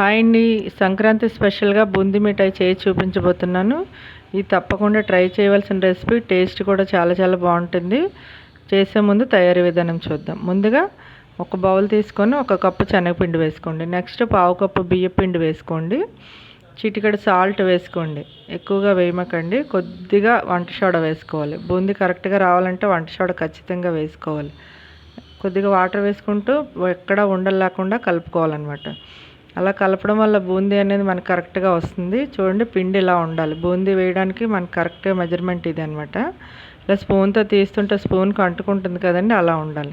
Hi అండి. సంక్రాంతి స్పెషల్గా బూందీ మిఠాయి చేసి చూపించబోతున్నాను. ఇది తప్పకుండా ట్రై చేయవలసిన రెసిపీ. టేస్ట్ కూడా చాలా చాలా బాగుంటుంది. చేసే ముందు తయారీ విధానం చూద్దాం. ముందుగా ఒక బౌల్ తీసుకొని 1 కప్పు శనగపిండి వేసుకోండి. నెక్స్ట్ పావు కప్పు బియ్యపిండి వేసుకోండి. చిటికెడు సాల్ట్ వేసుకోండి. ఎక్కువగా వేయమకండి. కొద్దిగా వంట సోడా వేసుకోవాలి. బూందీ కరెక్ట్గా రావాలంటే వంట సోడా ఖచ్చితంగా వేసుకోవాలి. కొద్దిగా వాటర్ వేసుకుంటూ ఎక్కడ ఉండలు లేకుండా కలుపుకోవాలన్నమాట. అలా కలపడం వల్ల బూందీ అనేది మనకు కరెక్ట్గా వస్తుంది. చూడండి, పిండి ఇలా ఉండాలి. బూందీ వేయడానికి మనకు కరెక్ట్గా మెజర్మెంట్ ఇది అనమాట. ఇలా స్పూన్తో తీస్తుంటే స్పూన్కి అంటుకుంటుంది కదండి, అలా ఉండాలి.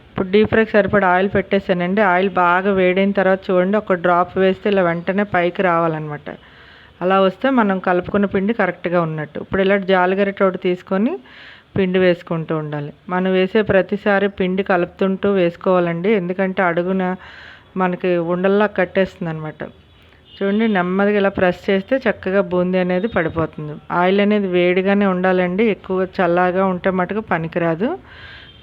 ఇప్పుడు డీప్ ఫ్రైకి సరిపడా ఆయిల్ పెట్టేసానండి. ఆయిల్ బాగా వేడైన తర్వాత చూడండి, ఒక డ్రాప్ వేస్తే ఇలా వెంటనే పైకి రావాలన్నమాట. అలా వస్తే మనం కలుపుకున్న పిండి కరెక్ట్గా ఉన్నట్టు. ఇప్పుడు ఇలా జాలిగరిటె ఒకటి తీసుకొని పిండి వేసుకుంటూ ఉండాలి. మనం వేసే ప్రతిసారి పిండి కలుపుతుంటూ వేసుకోవాలండి. ఎందుకంటే అడుగున మనకి ఉండల్లా కట్టేస్తుంది అనమాట. చూడండి, నెమ్మదిగా ఇలా ప్రెస్ చేస్తే చక్కగా బూందీ అనేది పడిపోతుంది. ఆయిల్ అనేది వేడిగానే ఉండాలండి. ఎక్కువ చల్లగా ఉంటే మటుకు పనికిరాదు.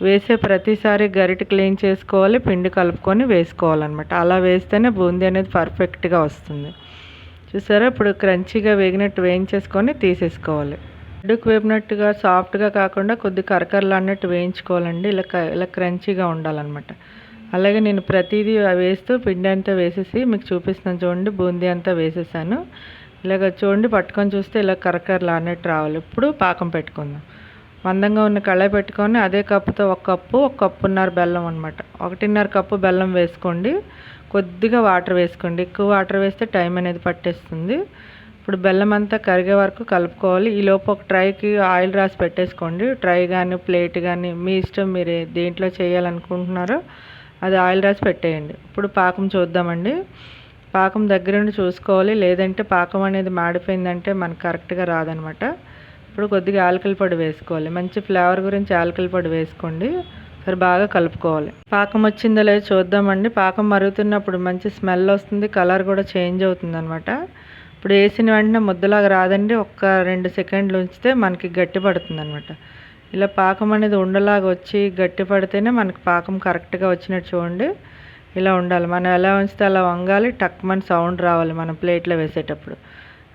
వేసే ప్రతిసారి గరిటె క్లీన్ చేసుకోవాలి, పిండి కలుపుకొని వేసుకోవాలన్నమాట. అలా వేస్తేనే బూందీ అనేది పర్ఫెక్ట్గా వస్తుంది. చూసారా, ఇప్పుడు క్రంచీగా వేగినట్టు వేయించేసుకొని తీసేసుకోవాలి. లడ్డుకు వేపినట్టుగా సాఫ్ట్గా కాకుండా కొద్ది కరకరలాడినట్టు వేయించుకోవాలండి. ఇలా క్రంచీగా ఉండాలన్నమాట. అలాగే నేను ప్రతిదీ వేస్తూ పిండి అంతా వేసేసి మీకు చూపిస్తున్నాను. చూడండి, బూందీ అంతా వేసేసాను. ఇలాగ చూడండి, పట్టుకొని చూస్తే ఇలా కరకరలాడినట్టు రావాలి. ఇప్పుడు పాకం పెట్టుకుందాం. మందంగా ఉన్న కళాయి పెట్టుకొని అదే కప్పుతో 1 కప్పు 1 కప్పున్నర బెల్లం అనమాట. 1.5 కప్పు బెల్లం వేసుకోండి. కొద్దిగా వాటర్ వేసుకోండి. ఎక్కువ వాటర్ వేస్తే టైం అనేది పట్టేస్తుంది. ఇప్పుడు బెల్లం అంతా కరిగే వరకు కలుపుకోవాలి. ఈలోపు ఒక ట్రైకి ఆయిల్ రాసి పెట్టేసుకోండి. ట్రై కానీ ప్లేట్ కానీ మీ ఇష్టం, మీరు దేంట్లో చేయాలనుకుంటున్నారో అది ఆయిల్ రాసి పెట్టేయండి. ఇప్పుడు పాకం చూద్దామండి. పాకం దగ్గరుండి చూసుకోవాలి, లేదంటే పాకం అనేది మాడిపోయిందంటే మనకు కరెక్ట్గా రాదనమాట. ఇప్పుడు కొద్దిగా యాలకుల పొడి వేసుకోవాలి. మంచి ఫ్లేవర్ గురించి యాలకుల పొడి వేసుకోండి. సరే, బాగా కలుపుకోవాలి. పాకం వచ్చిందో లేదో చూద్దామండి. పాకం మరుగుతున్నప్పుడు మంచి స్మెల్ వస్తుంది, కలర్ కూడా చేంజ్ అవుతుంది అనమాట. ఇప్పుడు వేసిన వెంటనే ముద్దలాగా రాదండి. 1-2 సెకండ్లు ఉంచితే మనకి గట్టి పడుతుంది అనమాట. ఇలా పాకం అనేది ఉండలాగా వచ్చి గట్టి పడితేనే మనకి పాకం కరెక్ట్గా వచ్చినట్టు. చూడండి, ఇలా ఉండాలి. మనం ఎలా ఉంచితే అలా వంగాలి. టక్మని సౌండ్ రావాలి మనం ప్లేట్లో వేసేటప్పుడు.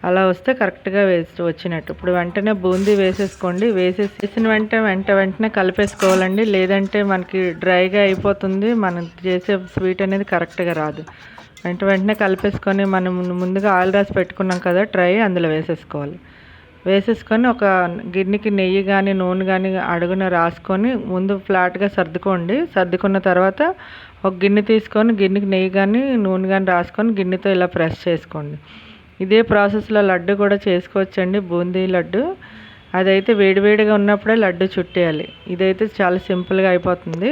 అలా వస్తే కరెక్ట్గా వచ్చినట్టు. ఇప్పుడు వెంటనే బూందీ వేసేసుకోండి. వేసిన వెంటనే కలిపేసుకోవాలండి. లేదంటే మనకి డ్రైగా అయిపోతుంది. మనం చేసే స్వీట్ అనేది కరెక్ట్గా రాదు. వెంటనే కలిపేసుకొని మనం ముందుగా ఆయిల్ రాసి పెట్టుకున్నాం కదా ట్రై, అందులో వేసేసుకోవాలి. వేసేసుకొని ఒక గిన్నెకి నెయ్యి కానీ నూనె కానీ అడుగున రాసుకొని ముందు ఫ్లాట్గా సర్దుకోండి. సర్దుకున్న తర్వాత ఒక గిన్నె తీసుకొని గిన్నెకి నెయ్యి కానీ నూనె కానీ రాసుకొని గిన్నెతో ఇలా ప్రెస్ చేసుకోండి. ఇదే ప్రాసెస్లో లడ్డు కూడా చేసుకోవచ్చండి, బూందీ లడ్డు. అదైతే వేడివేడిగా ఉన్నప్పుడే లడ్డు చుట్టేయాలి. ఇదైతే చాలా సింపుల్గా అయిపోతుంది.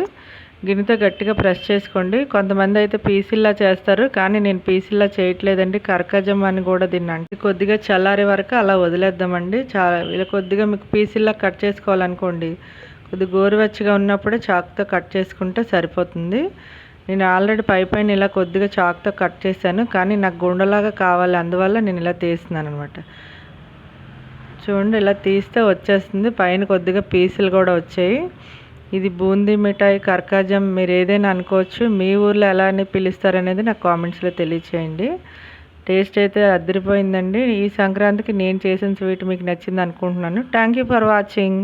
గిన్నెతో గట్టిగా ప్రెస్ చేసుకోండి. కొంతమంది అయితే పీసిల్లా చేస్తారు, కానీ నేను పీసిల్లా చేయట్లేదండి. కర్కజం అని కూడా తిన్నాను. కొద్దిగా చల్లారే వరకు అలా వదిలేద్దామండి. ఇలా కొద్దిగా మీకు పీసిల్లా కట్ చేసుకోవాలనుకోండి, కొద్దిగా గోరువెచ్చగా ఉన్నప్పుడే చాకుతో కట్ చేసుకుంటే సరిపోతుంది. నేను ఆల్రెడీ పైన ఇలా కొద్దిగా చాకుతో కట్ చేశాను, కానీ నాకు గుండలాగా కావాలి, అందువల్ల నేను ఇలా తీస్తున్నాను అనమాట. చూడండి, ఇలా తీస్తే వచ్చేస్తుంది. పైన కొద్దిగా పీసులు కూడా వచ్చాయి. ఇది బూందీ మిఠాయి, కర్కాజం, మీరు ఏదైనా అనుకోవచ్చు. మీ ఊర్లో ఎలా అని పిలుస్తారనేది నాకు కామెంట్స్లో తెలియచేయండి. టేస్ట్ అయితే అదిరిపోయిందండి. ఈ సంక్రాంతికి నేను చేసిన స్వీట్ మీకు నచ్చింది అనుకుంటున్నాను. Thank you for watching.